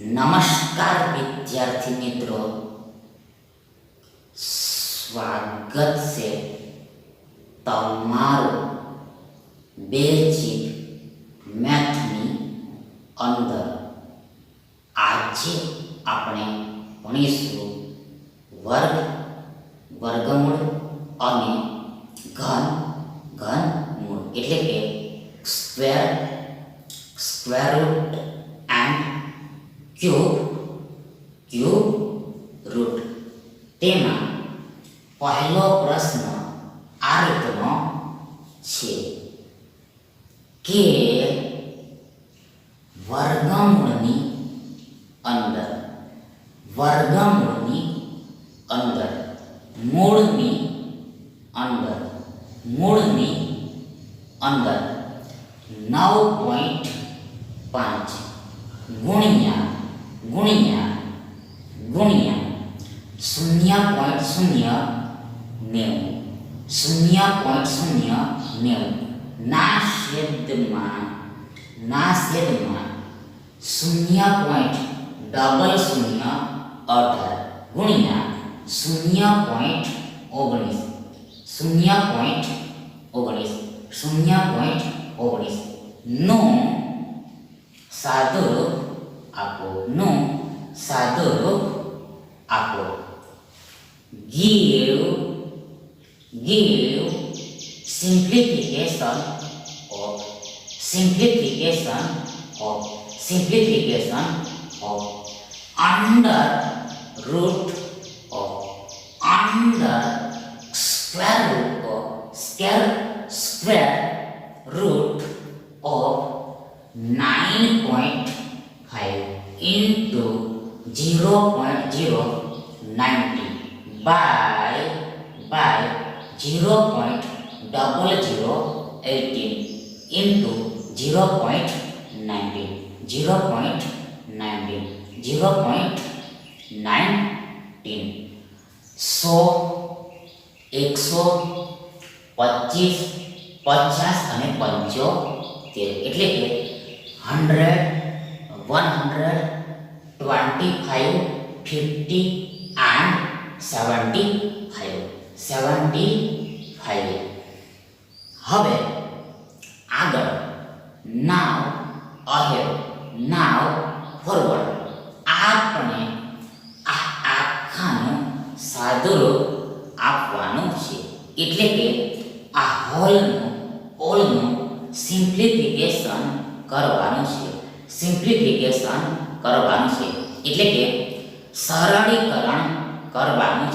નમસ્કાર વિદ્યાર્થી મિત્રો, સ્વાગત છે તમારું બેઝિક મેથની અંદર. આજે આપણે ભણીશું વર્ગ, વર્ગમૂળ અને ઘનમૂળ એટલે કે square root and cube root. તેમાં પહેલો પ્રશ્ન આ રીતનો છે કે વર્ગમૂળની અંદર મૂળની અંદર 9.5 ગુણ્યા 0.090 ના છેદમાં 0.0018 ગુણ્યા 0.19 નું સાદુરૂપ આપો. give simplification of under square root of 9.5 into 0.090 by 0.0018 into 0.19. 100, 125, 50 અને 75 એટલે કે 100, 125, 50 and 75. હવે આગળ now ahead, now forward આપણે આ આખાનું સાદુરૂપ આપવાનું છે. એટલે કે આ હોલનું સિમ્પ્લિફિકેશન કરવાનું છે. એટલે કે સરળીકરણ કરવાનું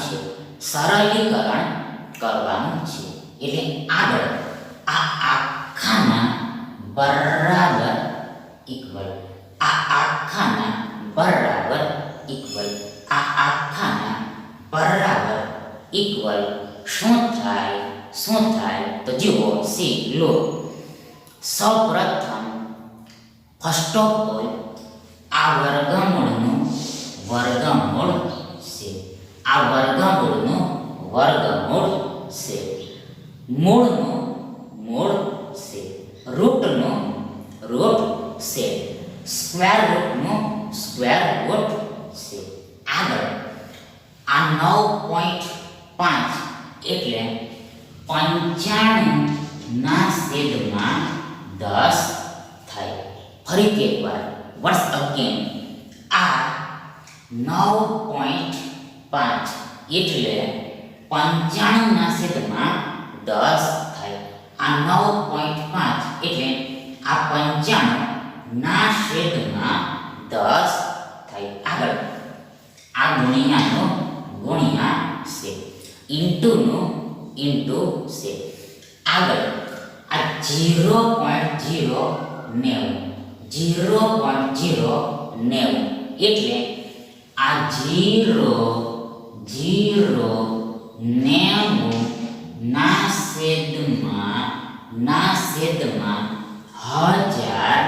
છે. એટલે આગળ આ આખાના બરાબર ઇક્વલ શું થાય તો જુઓ, સી લો. સૌપ્રથમ ફર્સ્ટ ઓફ ઓલ આ વર્ગમૂળનું વર્ગમૂળ છે. મૂળનું મૂળ છે. રૂટનું રૂટ છે. સ્ક્વેર રૂટનું સ્ક્વેર રૂટ છે. આગળ આ 9.5 એટલે 95 ના છેદમાં 10 થાય. ફરીથી એકવાર વન્સ અગેન આ 9.5 એટલે 95 ના છેદમાં 10 થાય. આ 9.5 એટલે આ 95 ના છેદમાં 10 થાય. આગળ આ ગુણ્યા છે. ઇન્ટુ છે. આગળ આ 0.090 એટલે આ 0.090 ના છેદમાં 1000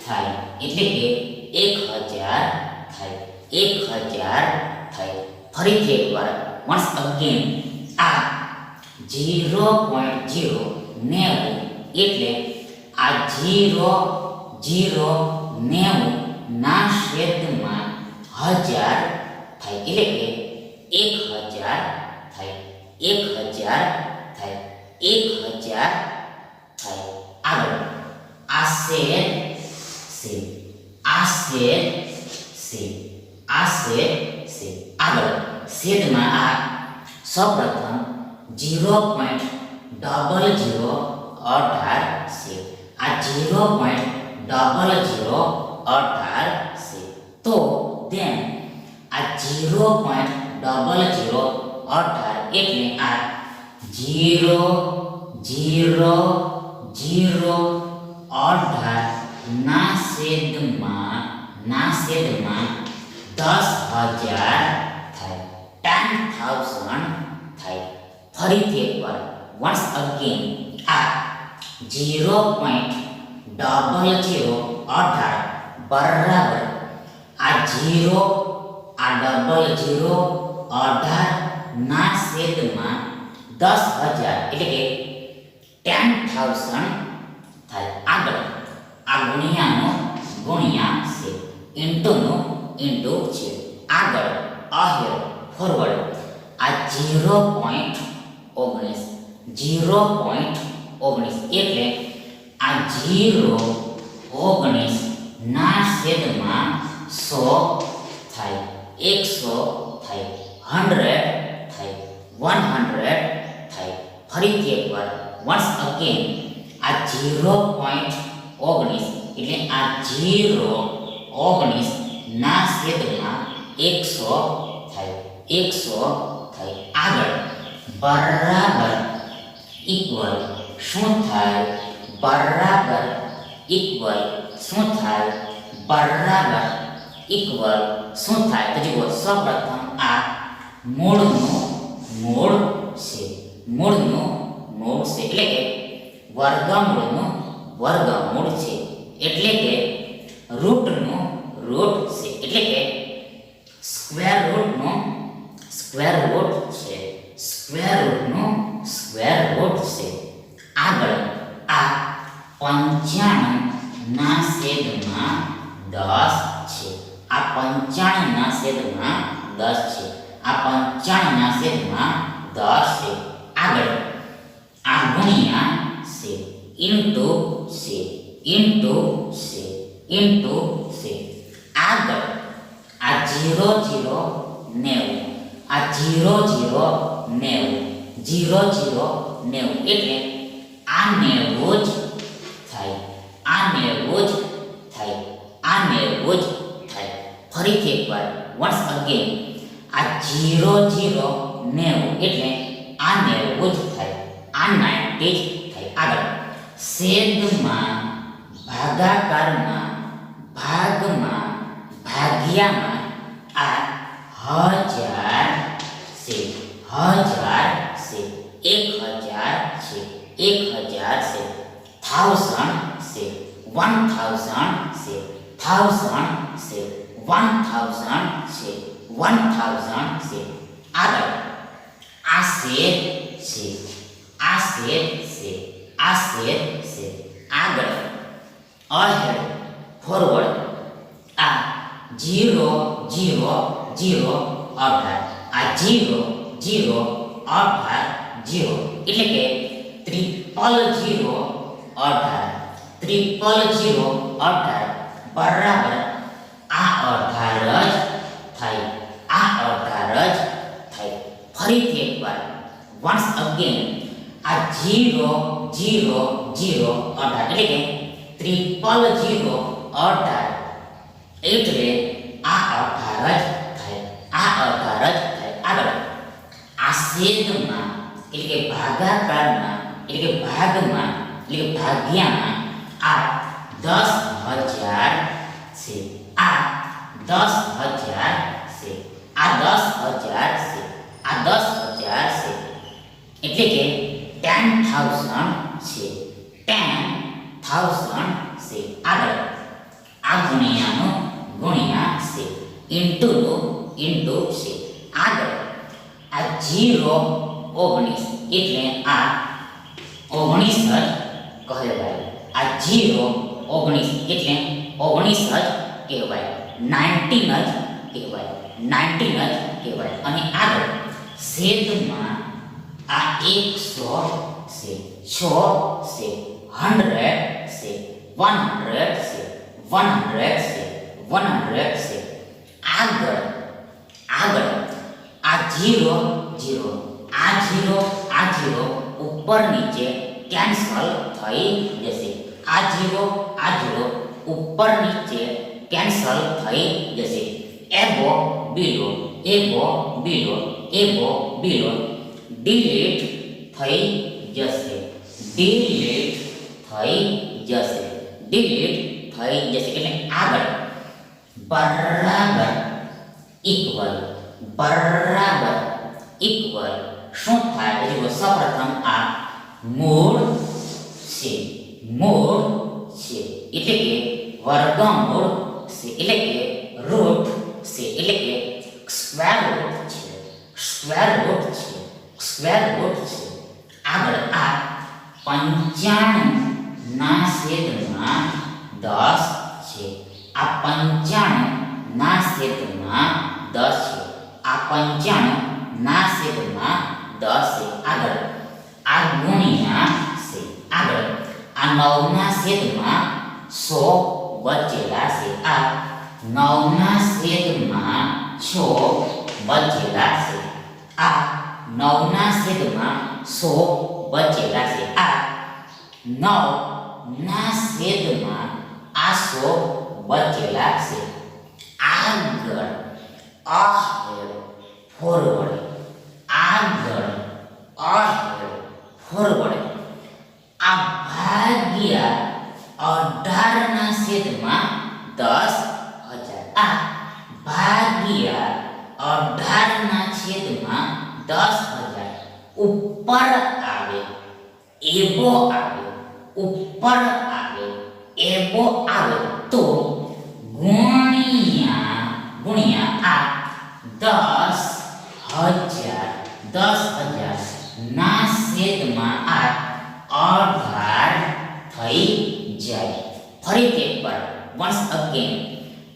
થાય. એટલે કે 1000 થાય. ફરીથી એકવાર વન્સ અગેન આ 0.090 એટલે આ 0.090 ના છેદમાં 1000 થાય, એટલે કે 1000 થાય, 1000 થાય, 1000 થાય. આગળ આ છેદ છે, આ છેદ છે, આ છેદ છે. આગળ છેદમાં આ સૌપ્રથમ 0.0018 છે. આ 0.0018 છે. તો then આ 0.0018 એટલે આ 0.0018 ના છેદમાં 10,000 થાય, 10,000 થાય. ફરીથી એકવાર once again આ 0.0018 બરાબર આ 0.0018 ના છેદમાં 10,000 એટલે કે 10,000 થાય. આગળ આ ગુણ્યાનો ગુણ્યા છે, ઇન્ટુનો ઇન્ટુ છે. આગળ ahir ફોરવર્ડ આ 0.19 એટલે આ 0.19 ના છેદમાં 100 થાય, 100 થાય, 100 થાય, 100 થાય. ફરીથી એકવાર once again આ 0.19 એટલે આ 0.19 ના છેદમાં 100 થાય, 100 થાય. આગળ બરાબર ઇક્વલ શું થાય, બરાબર ઇક્વલ શું થાય, બરાબર ઇક્વલ શું થાય. તો જુઓ સૌપ્રથમ આ મૂળનું મૂળ છે, મૂળનું મૂળ છે એટલે કે વર્ગમૂળનું વર્ગમૂળ છે, એટલે કે રૂટનું રૂટ છે, એટલે કે સ્ક્વેર રૂટનું સ્ક્વેર રૂટ છે, સ્ક્વેર રૂટનું સ્ક્વેર રૂટ છે. આગળ આ 95 ના છેદમાં 10 છે, આ 95 ના છેદમાં 10 છે, આ 95 ના છેદમાં 10 છે. આગળ આ ગુણ્યા છે, ઇન્ટુ છે, ઇન્ટુ છે, ઇન્ટુ છે. આગળ આ 0090 આ 0090 0090 એટલે આ 90 જ થાય, આ 90 જ થાય, આ 90 જ થાય. ફરીથી એકવાર once again આ 0090 એટલે આ 90 જ થાય, આ 90 જ થાય. આગળ છેદમાં ભાગાકારમાં ભાગમાં ભાગ્યામાં આ 1000 છે, 1000 છે, 1000 છે, 1000 છે, 1000 છે, 1000 છે, 1000 છે, 1000 છે, 1000 છે. આગળ આ છેદ છે, આ છેદ છે, આ છેદ છે. આગળ ahead ફોરવર્ડ આ 0.0018 આ 0.0018 એટલે કે 0.0018 બરાબર આ 18 જ થાય, આ 18 જ થાય. ફરીથી એકવાર once again આ 0.0018 એટલે કે 0.0018 એટલે આ 18 જ થાય, આ 18 જ થાય. આગળ આ છેદમાં એટલે કે ભાગાકારમાં એટલે કે ભાગમાં એટલે કે ભાગ્યામાં આ 10,000 છે, આ 10,000 છે, આ 10,000 છે, આ 10,000 છે, એટલે કે 10,000 છે, 10,000 છે. આગળ આ ગુણ્યાનો ગુણ્યા છે, ઇન્ટુનો ઇન્ટુ છે. આગળ આ 0.19 એટલે આ 19 જ કહેવાય, આ 0.19 એટલે 19 જ કહેવાય, 19 જ કહેવાય, 19 જ કહેવાય. અને આગળ છેદમાં આ 100 છે, 100 છે, 100 છે, 100 છે, 100 છે, 100 છે. આગળ આગળ આ 0 0, આ 0 આ 0 ઉપર નીચે કેન્સલ થઈ જશે. આ 0 આ 0 ઉપર નીચે કેન્સલ થઈ જશે. એબો બીલો, એબો બીલો, એબો બીલો ડિલીટ થઈ જશે, ડિલીટ થઈ જશે, ડિલીટ થઈ જશે. એટલે આગળ બરાબર ઇક્વલ, બરાબર ઇક્વલ શું થાય? જો સૌપ્રથમ આ મૂળ છે, મૂળ છે એટલે કે વર્ગમૂળ છે, એટલે કે રૂટ છે, એટલે કે સ્ક્વેર રૂટ છે, સ્ક્વેર રૂટ છે, સ્ક્વેર રૂટ છે. આગળ આ 95 ના છેદમાં 10 છે. આ 95 ના છેદમાં 10 છે. આ 95 ના છેદમાં 10 છે. આગળ આ ગુણ્યા છે. આગળ આ 9 ના છેદમાં 100 બચેલા છે. આ 9 ના છેદમાં 6 બચેલા છે. આ 9 ના છેદમાં 100 બચેલા છે. આ 9 ના છેદમાં આ 100 બચેલા છે. આગળ અહેડ ફોરવર્ડ, આગળ અહેડ ફોરવર્ડ આ ભાગ્યા 18 ના છેદમાં 10,000. આ ભાગ્યા 18 ના છેદમાં 10,000 ઉપર આવે એબો આવે, ઉપર આવે એબો આવે તો ગુણ્યા ગુણ્યા આ 10,000 ના છેદમાં આ 18 થઈ જાય. ફરીથી એકવાર once again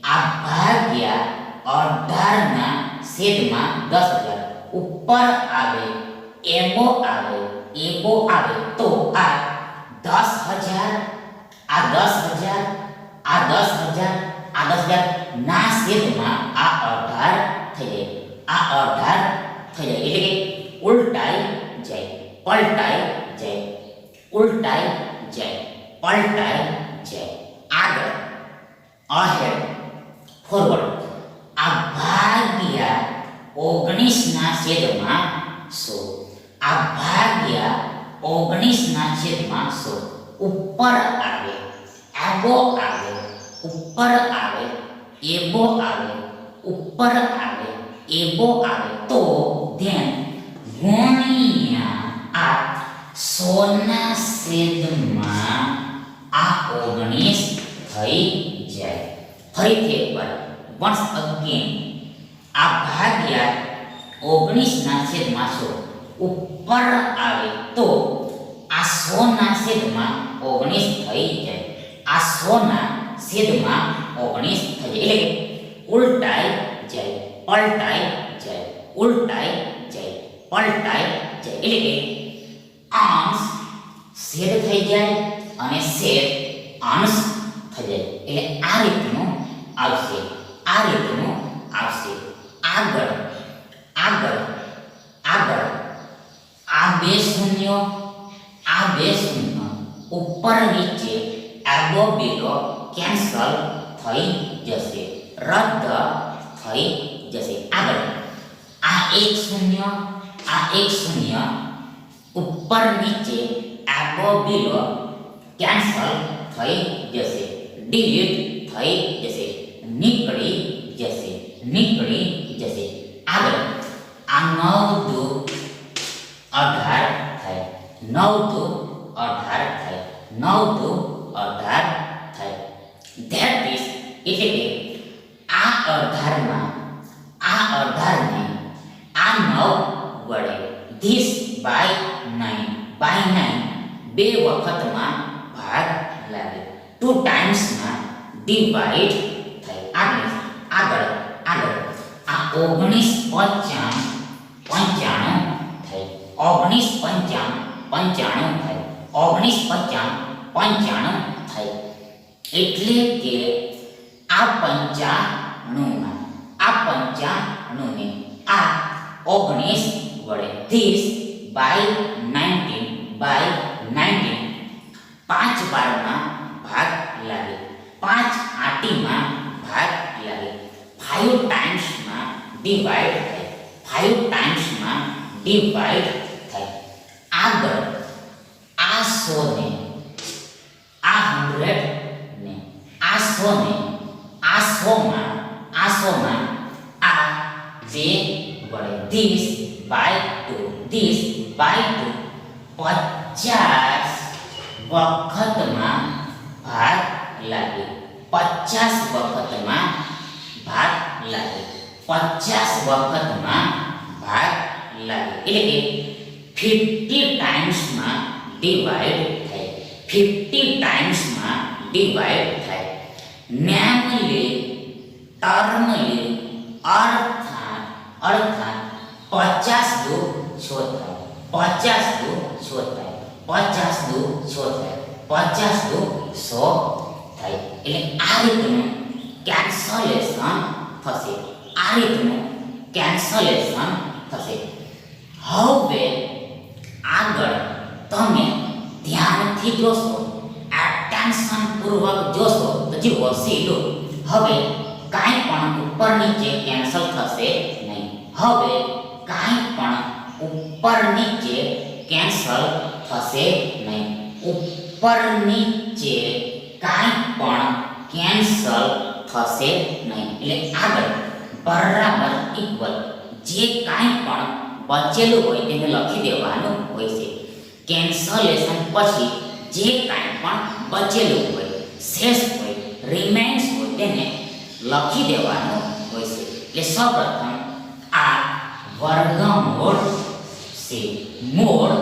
આ ભાગ્યા 18 ના છેદમાં 10,000 ઉપર આવે એબો આવે, એબો આવે તો આ 10,000 આ 10,000 આ 10,000 આ 10,000 ના છેદમાં આ 18 થઈ જાય. આ 18 થઈ જાય એટલે કે ઉલટાઈ જાય, પલટાઈ જાય, ઉલટાઈ જાય, પલટાઈ જાય. આગળ અહેડ ફોરવર્ડ આ ભાગ્યા 19 ના છેદમાં 100. આ ભાગ્યા 19 ના છેદમાં 100 ઉપર આવે એબો આવે, ઉપર આવે એબો આવે, ઉપર આવે એબો આવે તો ધ્યાન ગુણ્યા આ 100 ના છેદમાં આ 19 થઈ જાય. ફરીથી એકવાર once again આ ભાગ્યા 19 ના છેદમાં 100 ઉપર આવે તો આ 100 ના છેદમાં 19 થઈ જાય. આ 100 ના છેદમાં 19 થઈ જાય એટલે કે ઉલટાઈ જાય, પલટાઈ જાય, ઉલટાઈ જાય, પલટાઈ જાય. એટલે કે અંશ છેદ થઈ જાય અને છેદ અંશ થઈ જાય. એટલે આ રીતનું આવશે, આ રીતનું આવશે. આગળ આગળ આગળ આ બે શૂન્યો, આ બે શૂન્ય ઉપર નીચે એબો બીલો કેન્સલ થઈ જશે, રદ થઈ જશે. આગળ આ 1 શૂન્ય, આ 1 શૂન્ય ઉપર નીચે એબો બીલો કેન્સલ થઈ જશે, ડિલીટ થઈ જશે, નીકળી જશે, નીકળી જશે. આગળ આ 9 દુ 18 થાય, 9 દુ 18 થાય, 9 દુ 18 થાય. ધેટ ઇઝ એટલે કે આ 18 માં આ 18 ને આ 9 વડે ધીસ બાય 9 બે વખતમાં ભાગ લાગે, 2 ટાઈમ્સમાં ડિવાઈડ થાય. ઓગણીસ પંચાણું પંચાણું થઈ, ઓગણીસ પંચાણું પંચાણું થઈ, ઓગણીસ પંચાણું પંચાણું થઈ. એટલે કે આ પંચાણુંમાં આ પંચાણુંને આ 19 વડે ધીસ બાય 19 પાંચ બારમાં ભાગ લાગે, પાંચ આટીમાં ભાગ લાગે, 5 ટાઈમ્સમાં ડિવાઈડ થાય, 5 ટાઈમ્સમાં ડિવાઈડ થાય. આગળ આ 100 ને આ 100 ને આ 100 ને આ 100માં આ 2 વડે ધીસ બાય 2 50 વખતમાં ભાગ લાગે, 50 વખતમાં ભાગ લાગે, 50 વખતમાં ભાગ લાગે. એટલે કે 50 ટાઈમ્સમાં ડિવાઈડ થાય, 50 ટાઈમ્સમાં ડિવાઈડ થાય. નેમલી ટર્મલી અર્થાત 50 દુ 100 થાય, 50 દુ 100 થાય, 50 દુ 100 થાય, 50 દુ 100 થાય. એટલે આ રીતનું કેન્સલેશન થશે, આ રીતનું કેન્સલેશન થશે. હવે આગળ તમે ધ્યાનથી જોશો, એટેન્શન પૂર્વક જોશો તો જુઓ સીધું હવે કાંઈ પણ ઉપર નીચે કેન્સલ થશે નહીં. હવે કાંઈ પણ ઉપર નીચે કેન્સલ થશે નહીં, ઉપર નીચે કાંઈ પણ કેન્સલ થશે નહીં. એટલે આગળ બરાબર ઇક્વલ જે કાંઈ પણ બચેલું હોય તેને લખી દેવાનું હોય છે. કેન્સલેશન પછી જે કાંઈ પણ બચેલું હોય, શેષ હોય, રિમેન્સ હોય તેને લખી દેવાનું હોય છે. એટલે સૌપ્રથમ આ વર્ગમૂળ છે, મૂળ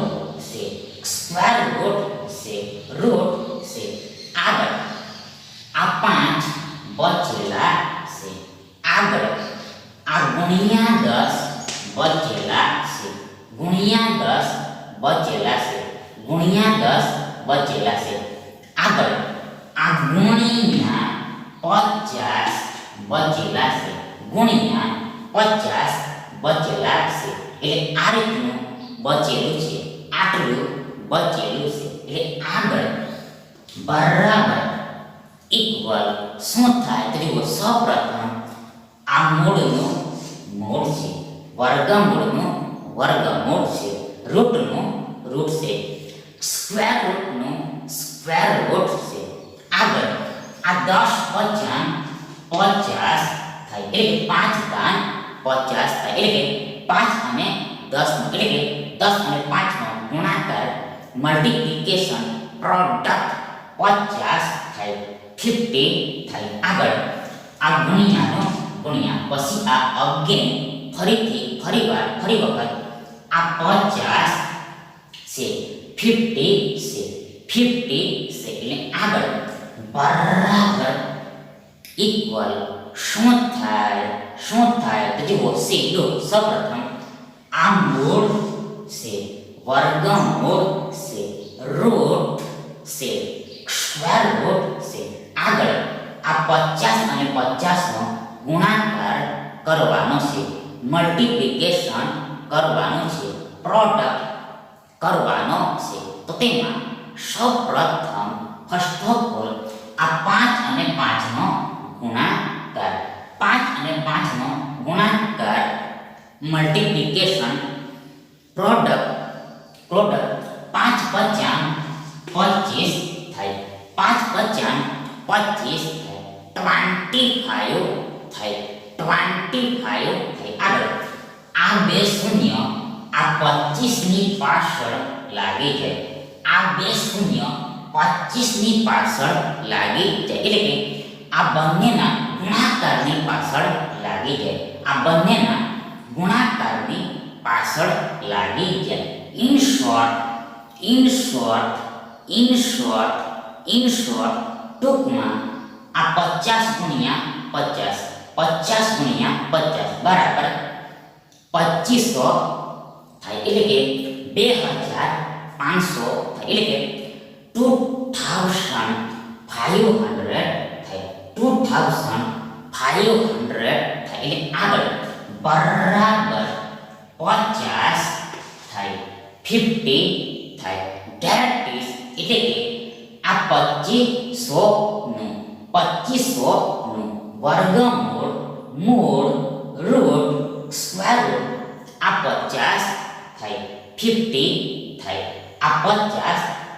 છે, સ્ક્વેર રૂટ છે, રૂટ છે. આગળ આ 5 બચેલા છે, આગળ આ ગુણ્યા 10 બચેલા છે, ગુણ્યા 10 બચેલા છે, ગુણ્યા 10 બચેલા છે. આગળ આ ગુણ્યા 50 બચેલા છે, ગુણ્યા 50 બચેલા છે. એટલે આ રીતનું બચેલું છે, આટલું બચેલું છે. એટલે આગળ બરાબર ઇક્વલ શું થાય તો જુઓ, સૌપ્રથમ આ મૂળનું મૂળ છે, વર્ગમૂળનું વર્ગમૂળ છે, રૂટનું રૂટ છે, સ્ક્વેર રૂટનું સ્ક્વેર રૂટ છે. આગળ આ 10 50 થાય, એટલે 5 દાન 50 થાય. એટલે કે 5 અને 10 નો, એટલે કે 10 અને 5 નો ગુણાકાર મલ્ટીપ્લિકેશન પ્રોડક્ટ 50 થાય, 50 થાય. આગળ આ ગુણ્યાનો ગુણ્યા પછી આ અગેન ફરી વખત આ 50 છે, 50 છે, 50 છે. એટલે આગળ બરાબર ઇક્વલ શું થાય તો જુઓ સીધું સૌપ્રથમ આ મૂળ છે, વર્ગમૂળ છે, રૂટ છે, સ્ક્વેર રૂટ છે. આગળ આ 50 અને 50 નો ગુણાકાર કરવાનો છે, મલ્ટીપ્લિકેશન કરવાનું છે, પ્રોડક્ટ કરવાનો છે. તો તેમાં સૌપ્રથમ ફર્સ્ટ ઓફ ઓલ આ 5 અને 5 નો ગુણાકાર, 5 અને 5 નો ગુણાકાર મલ્ટીપ્લિકેશન પ્રોડક્ટ 5 50 25 થાય, 5 50 25 થાય, 25 થાય, 25 થાય. આગળ આ બે શૂન્ય આ 25 ની પાછળ લાગી જાય, આ બે શૂન્ય 25 ની પાછળ લાગી જાય. એટલે કે આ બંનેના ગુણાકારની પાછળ લાગી જાય, આ બંનેના ગુણાકારની પાછળ લાગી જાય. ઇન શોર્ટ ટૂંકમાં આ 50 ગુણ્યા 50 50 ગુણ્યા 50 બરાબર 2500 થાય એટલે કે 2500 થાય એટલે કે 2500 થાય 2500 થાય એટલે આગળ બરાબર 50 થાય 50 થાય that is એટલે કે આ 2500 નું વર્ગમૂળ મૂળ રૂટ સ્ક્વેર રૂટ આ 50 થાય 50 થાય આ 50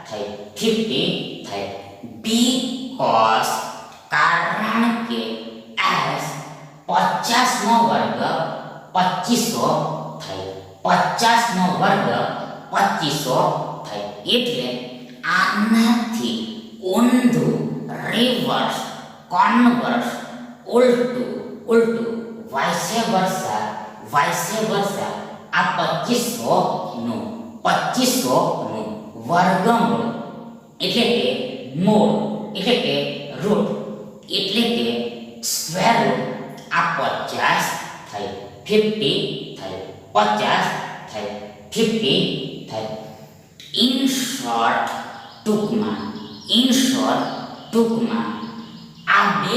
થાય 50 થાય because કારણ કે as 50 નો વર્ગ 2500 થાય 50 નો વર્ગ 2500 થાય એટલે આનાથી ઊંધું રિવર્સ કન્વર્સ ઉલટું vice versa આ 2500 નું વર્ગમૂળ એટલે કે મૂળ એટલે કે રૂટ એટલે કે સ્ક્વેર રૂટ આ 50 થાય 50 થાય 50 થાય 50 થાય in short ટૂંકમાં આ બે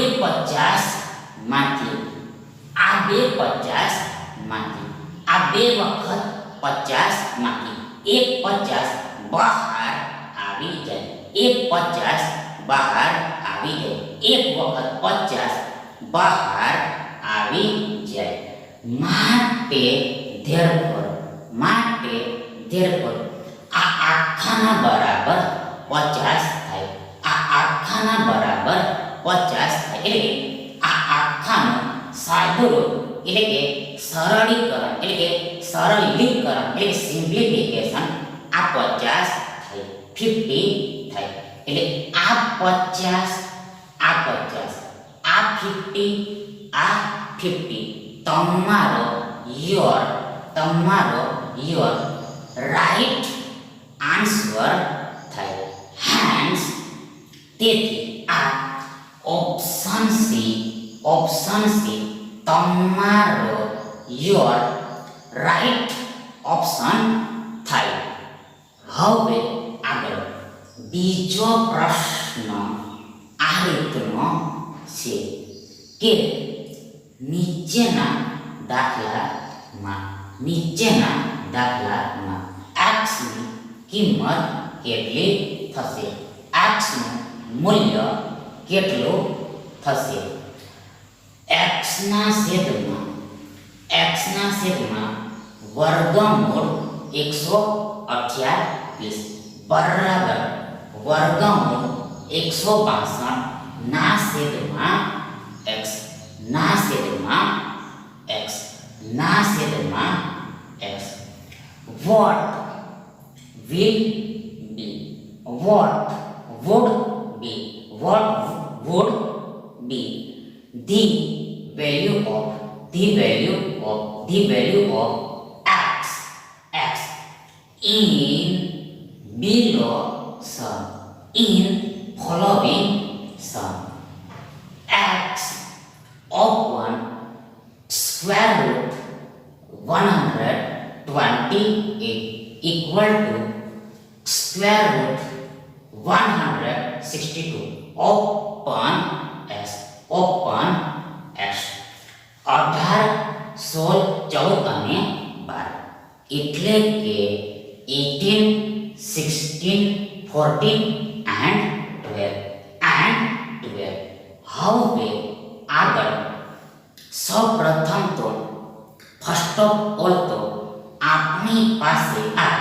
50 માંથી આ બે વખત 50 માંથી એક 50 બહાર આવી જાય એક 50 બહાર આવી જાય એક વખત 50 બહાર આવી જાય માટે therefore આ આખાના બરાબર 50 થાય આ આખાના બરાબર 50 થાય એટલે આ આખાનો સાદો રૂપ એટલે કે સરળીકરણ એટલે કે સિમ્પ્લિફિકેશન આ 50 થાય 50 થાય એટલે આ 50 આ 50 તમારો યોર રાઈટ આન્સર થાય હેન્સ તેથી આ ઓપ્શન સી તમારો યોર રાઈટ ઓપ્શન થાય હવે આગળ બીજો પ્રશ્ન આ રીતનો છે કે નીચેના દાખલામાં x ની કિંમત કેટલી થશે x નું મૂલ્ય કેટલું થશે x ના છેદમાં વર્ગમૂળ 128 બરાબર વર્ગમૂળ 162 ના છેદમાં x what would be the value of x in below sum in following sum x open square root 128 equal to square root 162 open s 18 16 14 અને 12 એટલે કે 18 16 14 and 12 હવે આગળ સૌપ્રથમ તો ફર્સ્ટ ઓફ ઓલ તો આપણી પાસે આ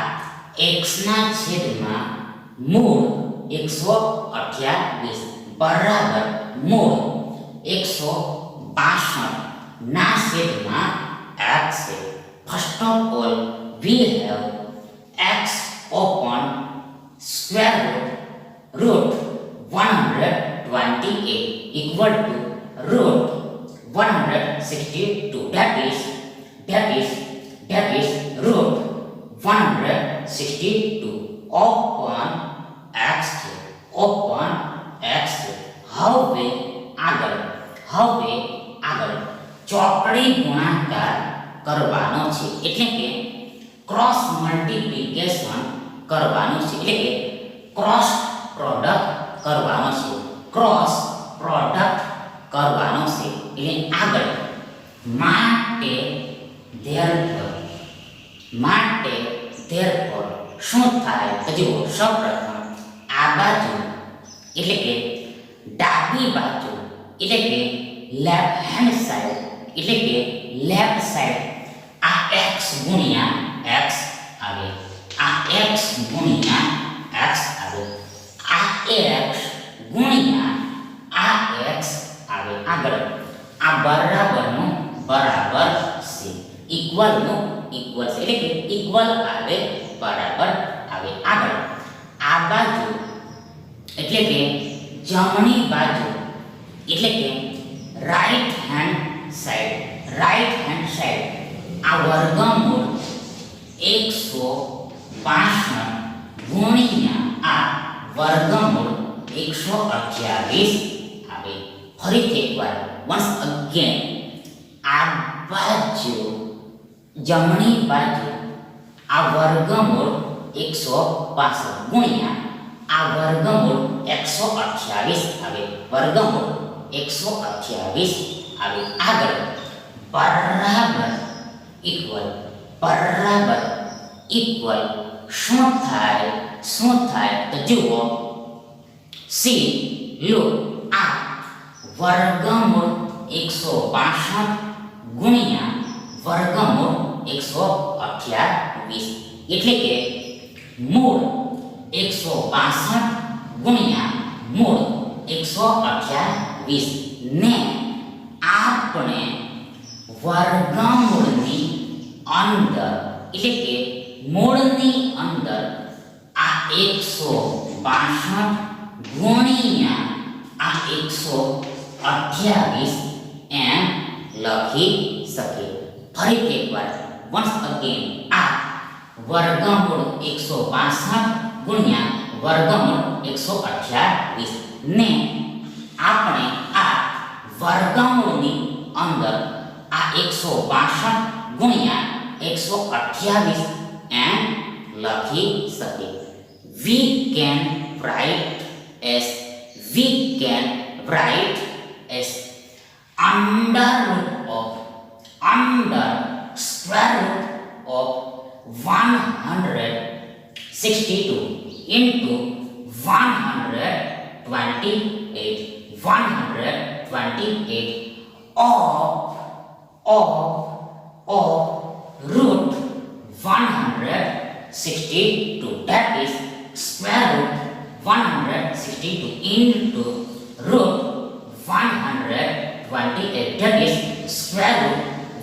x ના છેદમાં મૂળ 128 બરાબર મૂળ 162 ના છેદમાં x છે first of all we have x upon square root 128 equal to root 162 that is root 162 upon x હવે આગળ ચોકડી ગુણાકાર કરવાનો છે, એટલે કે ક્રોસ મલ્ટિપ્લિકેશન કરવાનું છે, એટલે કે ક્રોસ પ્રોડક્ટ કરવાનો છે, ક્રોસ પ્રોડક્ટ કરવાનો છે. એટલે આગળ માટે therefore શું થાય તો જુઓ, સૌપ્રથમ આ બાજુ એટલે કે ડાબી બાજુ એટલે કે લેફ્ટ હેન્ડ સાઈડ એટલે કે લેફ્ટ સાઈડ આ x ગુણ્યા x આવે, આ x ગુણ્યા x આવે, આ x ગુણ્યા આ x આવે. આગળ આ બરાબરનું બરાબર છે, ઇક્વલનું ઇક્વલ છે, એટલે કે ઇક્વલ આવે બરાબર આવે. આગળ આ બાજુ એટલે કે જમણી બાજુ એટલે કે રાઈટ હેન્ડ સાઈડ આ વર્ગમૂળ 162 ગુણ્યા આ વર્ગમૂળ 128 આવે. ફરીથી એકવાર once again આ બાજુ જમણી બાજુ આ વર્ગમૂળ 165 ગુણ્યા આ વર્ગમૂળ 128 આવે, વર્ગમૂળ 128 આવે. આગળ બરાબર ઇક્વલ શું થાય તો જુઓ, સી લો આ વર્ગમૂળ 162 ગુણ્યા વર્ગમૂળ 128 એટલે કે મૂળ 162 ગુણ્યા મૂળ 128 ને આપણે વર્ગમૂળની અંદર એટલે કે મૂળની અંદર આ 162 ગુણ્યા આ 128 એમ લખી શકીએ. ફરીથી એકવાર once again આ વર્ગમૂળ 162 ગુણ્યા વર્ગમૂળ 128 ને આપણે આ વર્ગમૂળની અંદર આ 162 ગુણ્યા 128 એમ લખી શકીએ. we can write as under square root of 162 into 128 of root 162, that is square root 162 into root 128, that is square root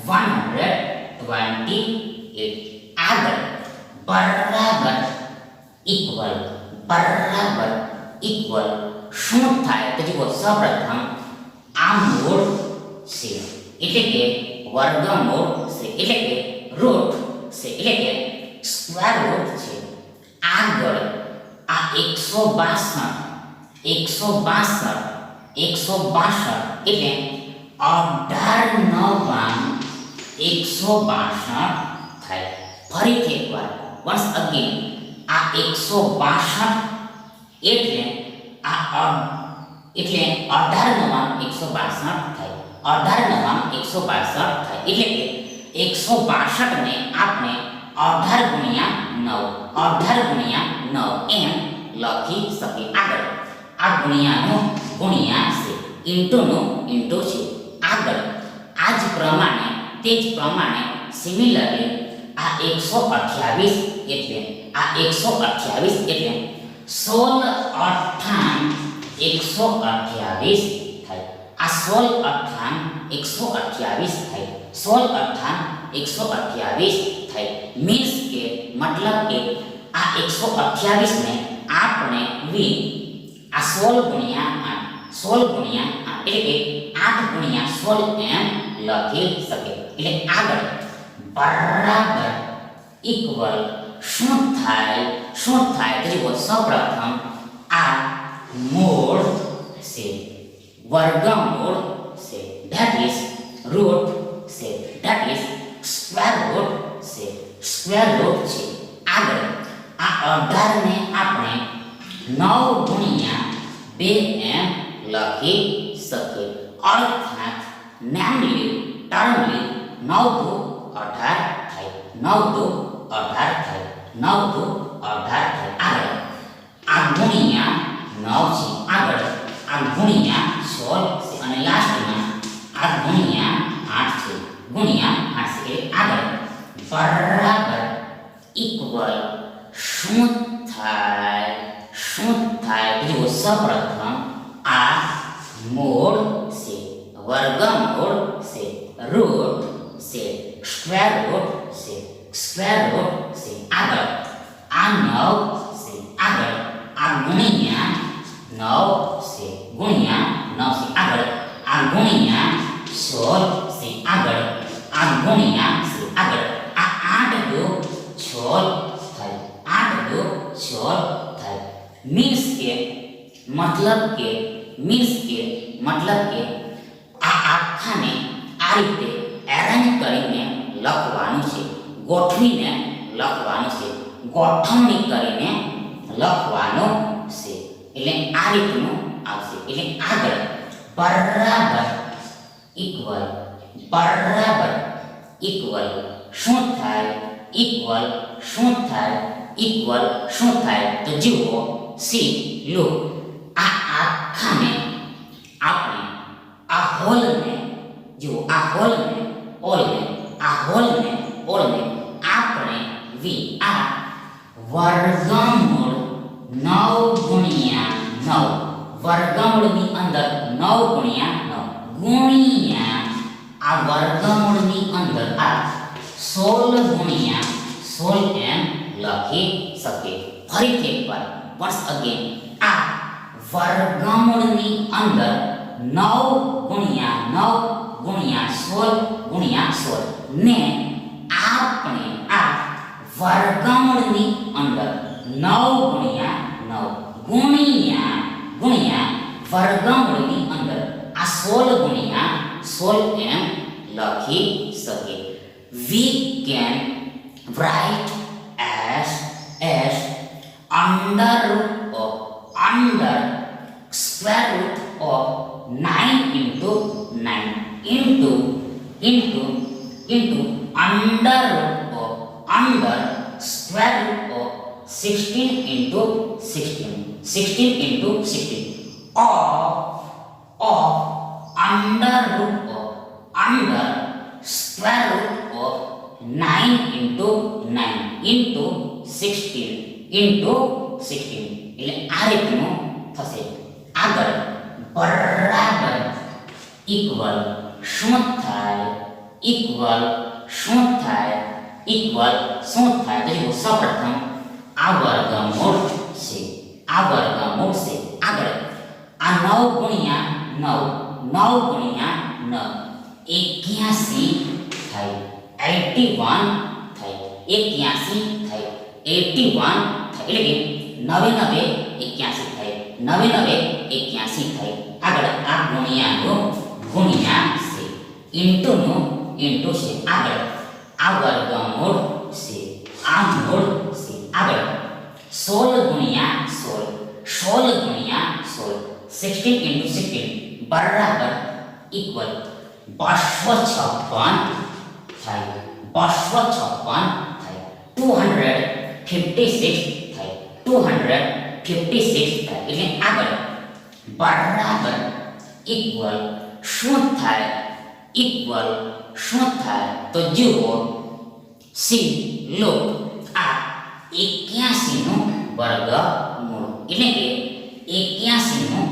128. આગળ બરાબર ઇક્વલ શું થાય તો જુઓ, સૌપ્રથમ આ મૂળ છે એટલે કે વર્ગમૂળ છે એટલે કે રૂટ છે એટલે કે સ્ક્વેર રૂટ છે. આગળ આ 162 એટલે 18 નવા 162 થાય. ફરીથી એકવાર once again આ 162 એટલે 18 નવા 162 થાય, 18 નવા 162 થાય એટલે કે 162 ને આપણે 18 ગુણ્યા 9 એમ લખી શકીએ. આગળ આ ગુણ્યાનો ગુણ્યા છે, ઇન્ટુનો ઇન્ટુ છે. આગળ આ જ પ્રમાણે તે જ પ્રમાણે સિમિલરલી આ 128 એટલે 16 અઠ્ઠાણ 128 થાય. આ 16 અઠ્ઠાણ 128 થાય, 16 અઠ્ઠાણ 128 થાય. મીન્સ કે મતલબ કે આ 128 ને આપણે આ 16 ગુણ્યા 8 એટલે કે 8 ગુણ્યા 16 એમ લખી શકે. એટલે આગળ બરાબર ઇક્વલ શું થાય તો જુઓ, સૌપ્રથમ આ મૂળ છે, વર્ગમૂળ છે, that is root square root છે. આગળ આ 18 ને આપણે 9 ગુણ્યા 2 એમ લખી શકીએ. અર્થાત નામલી ટર્મલી 9 દુ 18 થાય. 9 દુ 18 થાય. 9 દુ 18 થાય. આગળ આ ગુણ્યા 9 છે. આગળ આ ગુણ્યા 16 છે. અને લાસ્ટમાં આ ગુણ્યા 8 છે. ગુણ્યા 8 છે. આગળ બરાબર ઇક્વલ શું થાય? શું થાય? જો સૌપ્રથમ આ મૂળ છે, વર્ગમૂળ છે, રૂટ છે, સ્ક્વેર રૂટ છે, સ્ક્વેર રૂટ છે. આગળ આ 9 છે. આગળ આ ગુણ્યા 9 છે. ગુણ્યા 9 છે. આગળ આ ગુણ્યા 16 છે. આગળ આ ગુણ્યા છે. આગળ આ 8 દુ 16 થાય. 8 દુ 16 થાય. મીન્સ કે મતલબ કે આ આખાને આ રીતે એરેન્જ કરીને લખવાનું છે, ગોઠવીને લખવાનું છે, ગોઠવણી કરીને લખવાનું છે. એટલે આ રીતનું આવશે. એટલે આગળ બરાબર ઇક્વલ શું થાય? ઇક્વલ શું થાય? ઇક્વલ શું થાય? તો જુઓ, સી લુક, આ આખાને આપણે આ હોલને જુઓ, આ હોલને આપણે આ વર્ગમૂળ 9 ગુણ્યા 9 વર્ગમૂળની અંદર 9 ગુણ્યા 9 ગુણ્યા આ વર્ગમૂળની અંદર આ 16 ગુણ્યા 16 એમ લખી શકીએ. ફરીથી એકવાર once again આ વર્ગમૂળની અંદર 9 ગુણ્યા 9 ગુણ્યા 16 ગુણ્યા 16 ને આપણે આ વર્ગમૂળની અંદર 9 ગુણ્યા 9 ગુણ્યા વર્ગમૂળની અંદર આ 16 ગુણ્યા 16 એમ લખી શકીએ. We can write as under square root of 9 into 9 into under square root of 16 into 16 into 16 of under square root of 9 into 9 into 16 into 16. એટલે આ રીતનું થશે. આગળ બરાબર ઇક્વલ શું થાય? ઇક્વલ શું થાય? ઇક્વલ શું થાય? તો જુઓ, સૌપ્રથમ આ વર્ગમૂળ છે, આ વર્ગમૂળ છે. આગળ આ 9 ગુણ્યા 9 ગુણ્યા 9 81 થાય. 81 થાય. 81 થાય. 81 થાય. એટલે કે 9 9 81 થાય. 9 9 81 થાય. આગળ આ ગુણ્યાનું ગુણ્યા છે, ઇન્ટુનું ઇન્ટુ છે. આગળ આ વર્ગમૂળ છે, આ મૂળ છે. આગળ 16 ગુણ્યા 16 ગુણ્યા 16 16 into 16 બરાબર ઇક્વલ 256 થાય. 256 થાય. 256 થાય. 256 થાય. એટલે આગળ બરાબર ઇક્વલ શું થાય? ઇક્વલ શું થાય? તો જુઓ, સી લુક, આ 81 નું વર્ગમૂળ એટલે કે 81 નું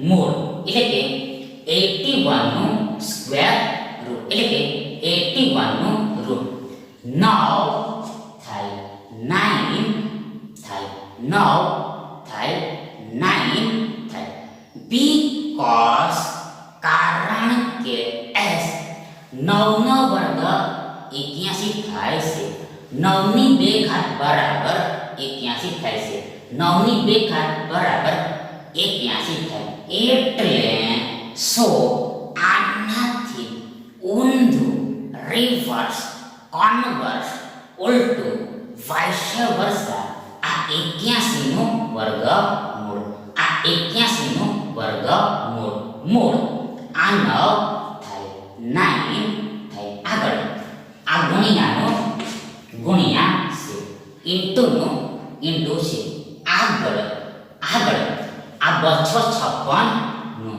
મૂળ એટલે કે 81 નું સ્ક્વેર રૂટ એટલે કે 81 નું રૂટ 9 થાય. 9 થાય. 9 થાય. 9 થાય. because કારણ કે s 9 નો વર્ગ 81 થાય છે. 9 ની 2 ઘાત બરાબર 81 થાય છે. 9 ની 2 ઘાત બરાબર 81 થાય. એટલે આનાથી ઊંધું રિવર્સ કન્વર્સ ઉલટું વાઇશ્ય વર્ષા આ 81 નું વર્ગમૂળ આ 81 નું વર્ગમૂળ મૂળ આ 9 થાય 9 થાય આગળ આ ગુણ્યાનો ગુણ્યા છે ઇન્ટુનું ઇન્ટુ છે આગળ આગળ આ 256 નું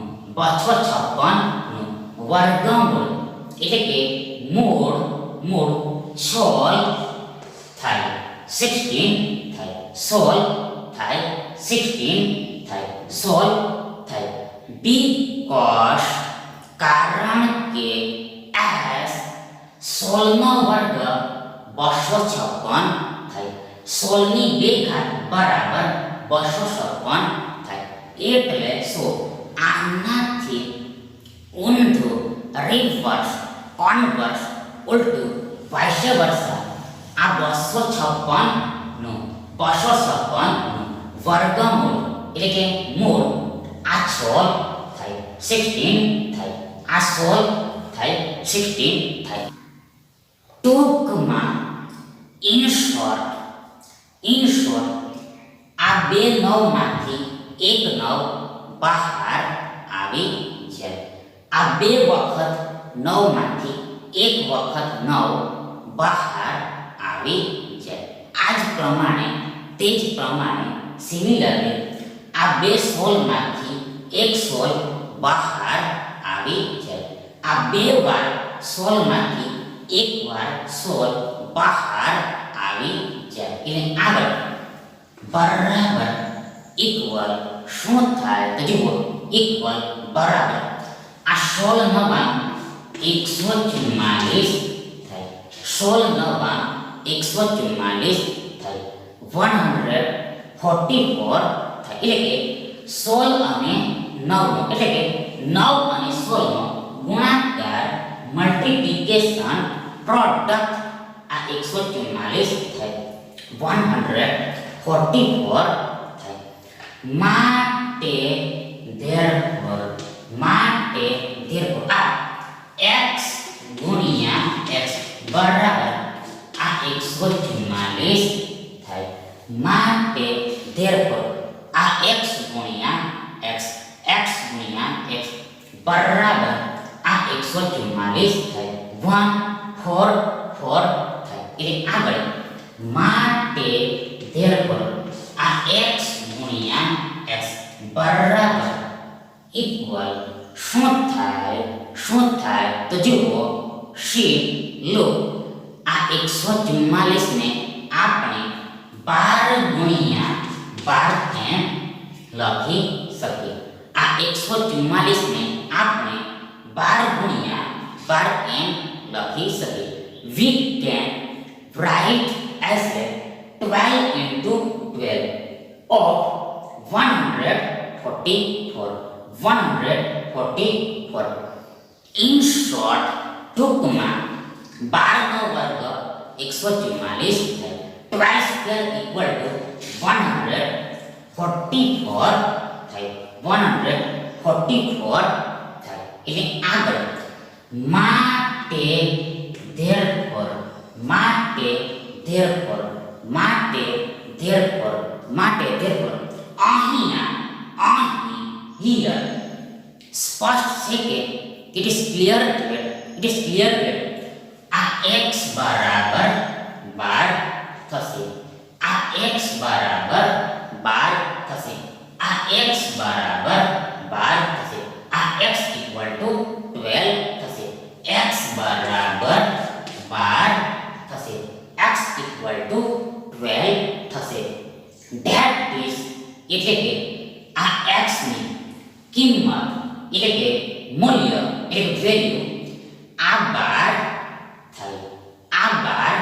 વર્ગમૂળ એટલે કે મૂળ 16 થાય 16 થાય 16 થાય 16 થાય 16 થાય બીકોઝ કારણ કે s 16 નો વર્ગ 256 થાય 16 ની 2 ઘાત બરાબર 256 થાય એટલે આનાથી ઊંધું રિવર્સ કોન્વર્સ ઉલટું વાઇસ વર્ષા આ 256 નું વર્ગમૂળ એટલે કે મૂળ આ 16 થાય 16 થાય આ 16 થાય 16 થાય ટૂંકમાં ઇન શોર્ટ આ બે 9 માંથી એક 9 બહાર આવી જાય આ બે વખત 9 માંથી એક વખત 9 બહાર આવી જાય આ જ પ્રમાણે તે જ પ્રમાણે સિમિલરલી આ બે 16 માંથી એક 16 બહાર આવી જાય આ બે વાર 16 માંથી એક વાર 16 બહાર આવી જાય એટલે આગળ બરાબર ઇક્વલ શું થાય તો જુઓ ઇક્વલ બરાબર આ 16 નવા 144 થાય 16 નવા 144 થાય 144 થાય એટલે કે 16 અને 9 એટલે કે 9 અને 16 નો ગુણાકાર મલ્ટીપ્લિકેશન પ્રોડક્ટ આ 144 થાય 144 થાય માટે therefore આ x ગુણ્યા x બરાબર આ 144 થાય માટે therefore આ x ગુણ્યા x બરાબર આ 144 થાય 144 થાય એટલે આગળ માટે therefore આ x ગુણ્યા x બરાબર ઇક્વલ શું થાય તો જુઓ શીટ લો આ 144 ને આપણે 12 ગુણ્યા 12 એમ લખી શકીએ આ 144 ને આપણે 12 ગુણ્યા 12 એમ લખી શકીએ we can write as 12 into 12 of 144 in short ટૂંકમાં 12 નો વર્ગ 144 થાય 12 square equal to 144 થાય 144 થાય એટલે આગળ માટે therefore here સ્પષ્ટ છે કે it is clear that આ x બરાબર 12 થશે આ x બરાબર 12 થશે આ x બરાબર 12 થશે આ x equal to 12 થશે x બરાબર 12 થશે x equal to 12 થશે that is એટલે કે આ x ની કિંમત એટલે કે મૂલ્ય એટલે વેલ્યુ આ 12 થાય આ 12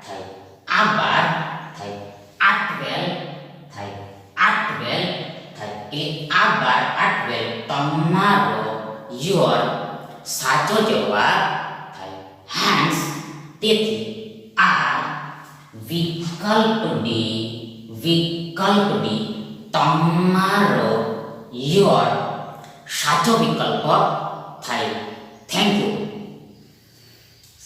થાય આ 12 થાય આ 12 થાય આ 12 થાય એટલે આ 12 આ 12 તમારો યોર સાચો જવાબ થાય હેન્સ તેથી આ વિકલ્પ ડી તમારો યોર સાચો વિકલ્પ થાય